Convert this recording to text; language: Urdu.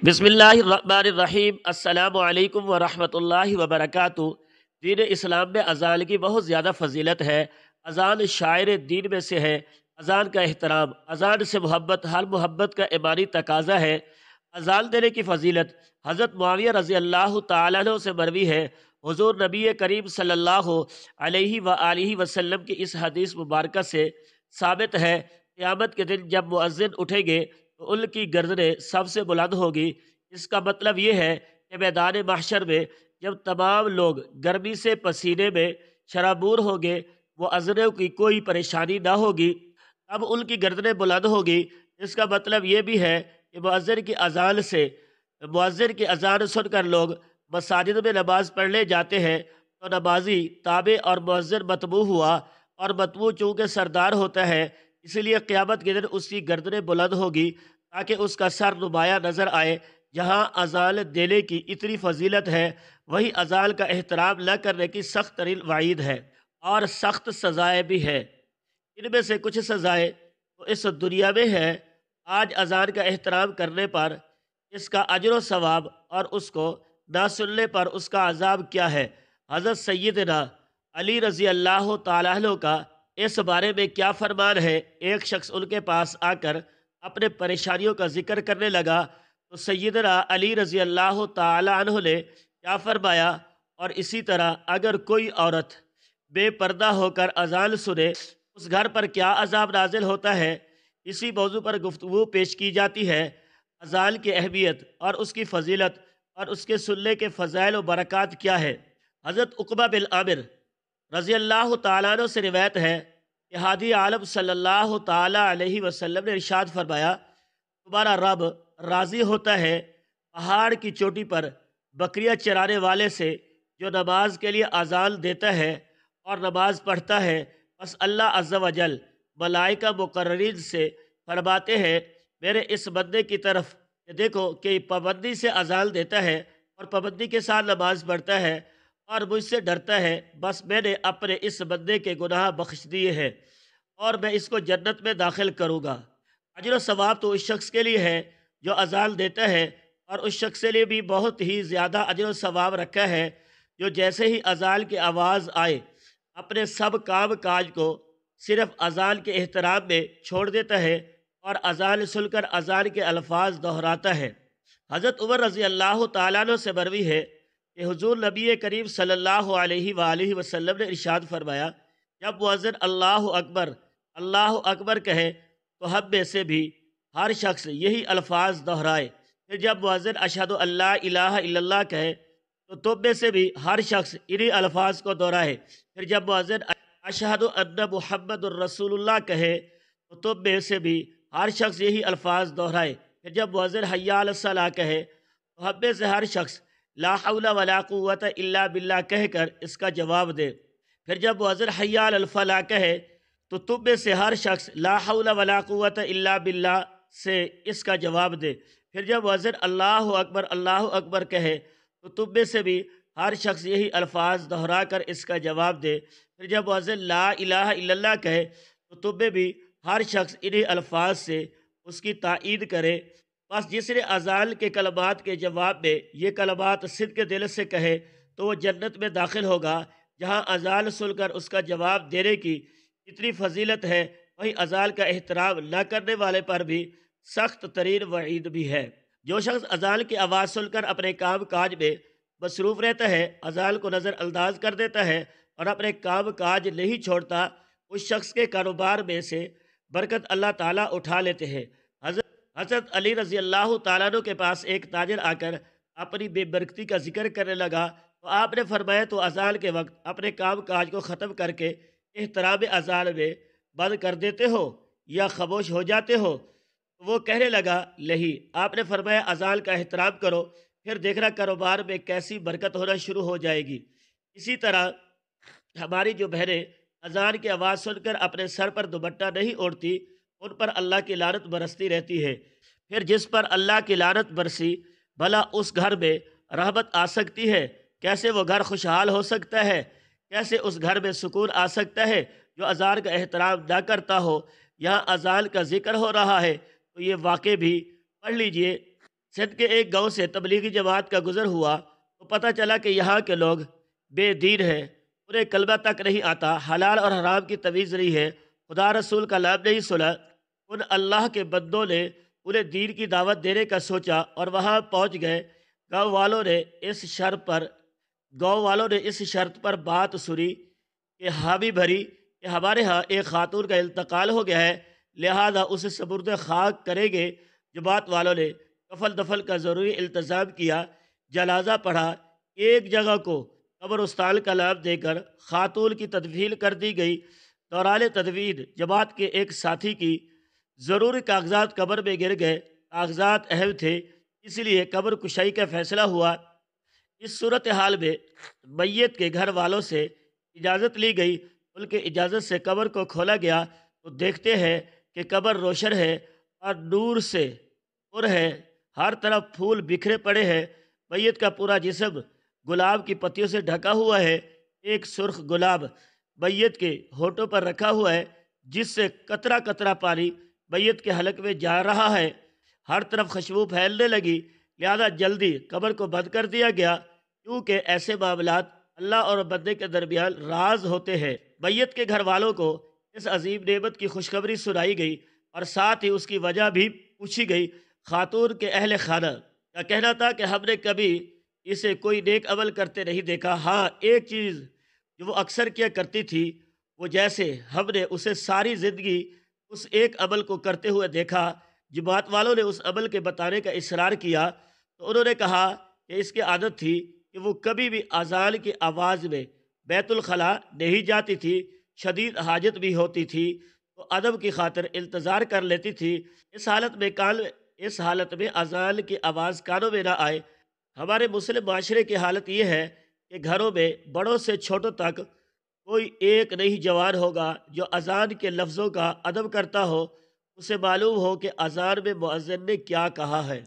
بسم اللہ الرحمن الرحیم۔ السلام علیکم ورحمۃ اللہ وبرکاتہ۔ دین اسلام میں اذان کی بہت زیادہ فضیلت ہے۔ اذان شاعر دین میں سے ہے۔ اذان کا احترام، اذان سے محبت ہر محبت کا ایمانی تقاضا ہے۔ اذان دینے کی فضیلت حضرت معاویہ رضی اللہ تعالیٰ عنہ سے مروی ہے۔ حضور نبی کریم صلی اللہ علیہ وآلہ وسلم کی اس حدیث مبارکہ سے ثابت ہے، قیامت کے دن جب مؤذن اٹھیں گے تو ان کی گردنیں سب سے بلند ہوگی۔ اس کا مطلب یہ ہے کہ میدان محشر میں جب تمام لوگ گرمی سے پسینے میں شرابور ہوں گے، مؤذنوں کی کوئی پریشانی نہ ہوگی، اب ان کی گردنیں بلند ہوگی۔ اس کا مطلب یہ بھی ہے کہ مؤذن کی اذان سن کر لوگ مساجد میں نماز پڑھنے جاتے ہیں تو نمازی تابع اور مؤذن متبوع ہوا، اور متبوع چونکہ سردار ہوتا ہے اس لیے قیامت کے دن اس کی گردنیں بلند ہوگی تاکہ اس کا سر نمایاں نظر آئے۔ جہاں اذان دینے کی اتنی فضیلت ہے، وہی اذان کا احترام نہ کرنے کی سخت ترین وعید ہے اور سخت سزائیں بھی ہے۔ ان میں سے کچھ سزائیں تو اس دنیا میں ہے۔ آج اذان کا احترام کرنے پر اس کا اجر و ثواب، اور اس کو نہ سننے پر اس کا عذاب کیا ہے۔ حضرت سیدنا علی رضی اللہ تعالیٰ عنہ کا اس بارے میں کیا فرمان ہے؟ ایک شخص ان کے پاس آ کر اپنے پریشانیوں کا ذکر کرنے لگا تو سیدنا علی رضی اللہ تعالیٰ عنہ نے کیا فرمایا؟ اور اسی طرح اگر کوئی عورت بے پردہ ہو کر اذان سنے اس گھر پر کیا عذاب نازل ہوتا ہے؟ اسی موضوع پر گفتگو پیش کی جاتی ہے۔ اذان کی اہمیت اور اس کی فضیلت اور اس کے سننے کے فضائل و برکات کیا ہے؟ حضرت عقبہ بن عامر رضی اللہ تعالیٰ عنہ سے روایت ہے کہ ہادی عالم صلی اللہ تعالیٰ علیہ وسلم نے ارشاد فرمایا، تمہارا رب راضی ہوتا ہے پہاڑ کی چوٹی پر بکریاں چرانے والے سے جو نماز کے لیے اذان دیتا ہے اور نماز پڑھتا ہے۔ بس اللہ عز و جل ملائکہ مقررین سے فرماتے ہیں میرے اس بندے کی طرف کہ دیکھو کہ پابندی سے اذان دیتا ہے اور پابندی کے ساتھ نماز پڑھتا ہے اور مجھ سے ڈرتا ہے، بس میں نے اپنے اس بندے کے گناہ بخش دیے ہیں اور میں اس کو جنت میں داخل کروں گا۔ اجر و ثواب تو اس شخص کے لیے ہے جو اذان دیتا ہے، اور اس شخص کے لیے بھی بہت ہی زیادہ اجر و ثواب رکھا ہے جو جیسے ہی اذان کی آواز آئے اپنے سب کام کاج کو صرف اذان کے احترام میں چھوڑ دیتا ہے اور اذان سن کر اذان کے الفاظ دہراتا ہے۔ حضرت عمر رضی اللہ تعالیٰ عنہ سے مروی ہے کہ حضور نبی کریم صلی اللہ علیہ وآلہ وسلم نے ارشاد فرمایا، جب مؤذن اللہ اکبر کہے تو ہم میں سے بھی ہر شخص یہی الفاظ دہرائے۔ پھر جب مؤذن اشہد ان لا الہ الا اللہ کہے تو تم میں سے بھی ہر شخص انہی الفاظ کو دہرائے۔ پھر جب مؤذن اشہد ان محمد الرسول اللہ کہے تو تم میں سے بھی ہر شخص یہی الفاظ دہرائے۔ پھر جب مؤذن حی علی الصلاۃ کہے تو ہم میں سے ہر شخص لا حول ولا قوت الا باللہ کہہ کر اس کا جواب دے۔ پھر جب مؤذن حی علی الفلاح کہے تو تم میں سے ہر شخص لا حول ولا قوت الا باللہ سے اس کا جواب دے۔ پھر جب مؤذن اللہ اکبر کہے تو تم میں سے بھی ہر شخص یہی الفاظ دہرا کر اس کا جواب دے۔ پھر جب مؤذن لا الہ الا اللہ کہے تو تم میں بھی ہر شخص انہی الفاظ سے اس کی تائید کرے۔ بس جس نے اذان کے کلمات کے جواب میں یہ کلمات صدق دل سے کہے تو وہ جنت میں داخل ہوگا۔ جہاں اذان سن کر اس کا جواب دینے کی اتنی فضیلت ہے، وہی اذان کا احترام نہ کرنے والے پر بھی سخت ترین وعید بھی ہے۔ جو شخص اذان کی آواز سن کر اپنے کام کاج میں مصروف رہتا ہے، اذان کو نظر انداز کر دیتا ہے اور اپنے کام کاج نہیں چھوڑتا، اس شخص کے کاروبار میں سے برکت اللہ تعالیٰ اٹھا لیتے ہیں۔ حضرت علی رضی اللہ تعالیٰ عنہ کے پاس ایک تاجر آ کر اپنی بے برکتی کا ذکر کرنے لگا تو آپ نے فرمایا تو اذان کے وقت اپنے کام کاج کو ختم کر کے احترام اذان میں بند کر دیتے ہو یا خاموش ہو جاتے ہو؟ تو وہ کہنے لگا نہیں۔ آپ نے فرمایا اذان کا احترام کرو، پھر دیکھنا کاروبار میں کیسی برکت ہونا شروع ہو جائے گی۔ اسی طرح ہماری جو بہنیں اذان کی آواز سن کر اپنے سر پر دوپٹہ نہیں اوڑھتی، ان پر اللہ کی لعنت برستی رہتی ہے۔ پھر جس پر اللہ کی لعنت برسی بھلا اس گھر میں رحمت آ سکتی ہے؟ کیسے وہ گھر خوشحال ہو سکتا ہے؟ کیسے اس گھر میں سکون آ سکتا ہے جو اذان کا احترام نہ کرتا ہو؟ یہاں اذان کا ذکر ہو رہا ہے تو یہ واقعہ بھی پڑھ لیجئے۔ سندھ کے ایک گاؤں سے تبلیغی جماعت کا گزر ہوا تو پتہ چلا کہ یہاں کے لوگ بے دین ہیں، انہیں کلمہ تک نہیں آتا، حلال اور حرام کی تمیز نہیں ہے، خدا رسول کا نام نہیں سنا۔ ان اللہ کے بندوں نے انہیں دین کی دعوت دینے کا سوچا اور وہاں پہنچ گئے۔ گاؤں والوں نے اس شرط پر گاؤں والوں نے اس شرط پر بات سنی کہ حامی بھری کہ ہمارے ہاں ایک خاتون کا انتقال ہو گیا ہے، لہذا اسے سپرد خاک کریں گے۔ جماعت والوں نے کفن دفن کا ضروری انتظام کیا، جنازہ پڑھا، ایک جگہ کو قبرستان کا نام دے کر خاتون کی تدفین کر دی گئی۔ دوران تدفین جماعت کے ایک ساتھی کی ضروری کاغذات قبر میں گر گئے، کاغذات اہم تھے، اس لیے قبر کشائی کا فیصلہ ہوا۔ اس صورتحال میں میت کے گھر والوں سے اجازت لی گئی، ان کی اجازت سے قبر کو کھولا گیا تو دیکھتے ہیں کہ قبر روشن ہے اور نور سے پر ہے، ہر طرف پھول بکھرے پڑے ہیں، میت کا پورا جسم گلاب کی پتیوں سے ڈھکا ہوا ہے، ایک سرخ گلاب میت کے ہونٹوں پر رکھا ہوا ہے جس سے قطرہ قطرہ پانی میت کے حلق میں جا رہا ہے، ہر طرف خوشبو پھیلنے لگی، لہذا جلدی قبر کو بند کر دیا گیا، کیونکہ ایسے معاملات اللہ اور بندے کے درمیان راز ہوتے ہیں۔ میت کے گھر والوں کو اس عظیم نعمت کی خوشخبری سنائی گئی اور ساتھ ہی اس کی وجہ بھی پوچھی گئی۔ خاتون کے اہل خانہ کا کہنا تھا کہ ہم نے کبھی اسے کوئی نیک عمل کرتے نہیں دیکھا، ہاں ایک چیز جو وہ اکثر کیا کرتی تھی، وہ جیسے ہم نے اسے ساری زندگی اس ایک عمل کو کرتے ہوئے دیکھا۔ جماعت والوں نے اس عمل کے بتانے کا اصرار کیا تو انہوں نے کہا کہ اس کی عادت تھی کہ وہ کبھی بھی اذان کی آواز میں بیت الخلاء نہیں جاتی تھی، شدید حاجت بھی ہوتی تھی تو ادب کی خاطر انتظار کر لیتی تھی، اس حالت میں اذان کی آواز کانوں میں نہ آئے۔ ہمارے مسلم معاشرے کی حالت یہ ہے کہ گھروں میں بڑوں سے چھوٹوں تک کوئی ایک نہیں جوان ہوگا جو اذان کے لفظوں کا ادب کرتا ہو، اسے معلوم ہو کہ اذان میں مؤذن نے کیا کہا ہے۔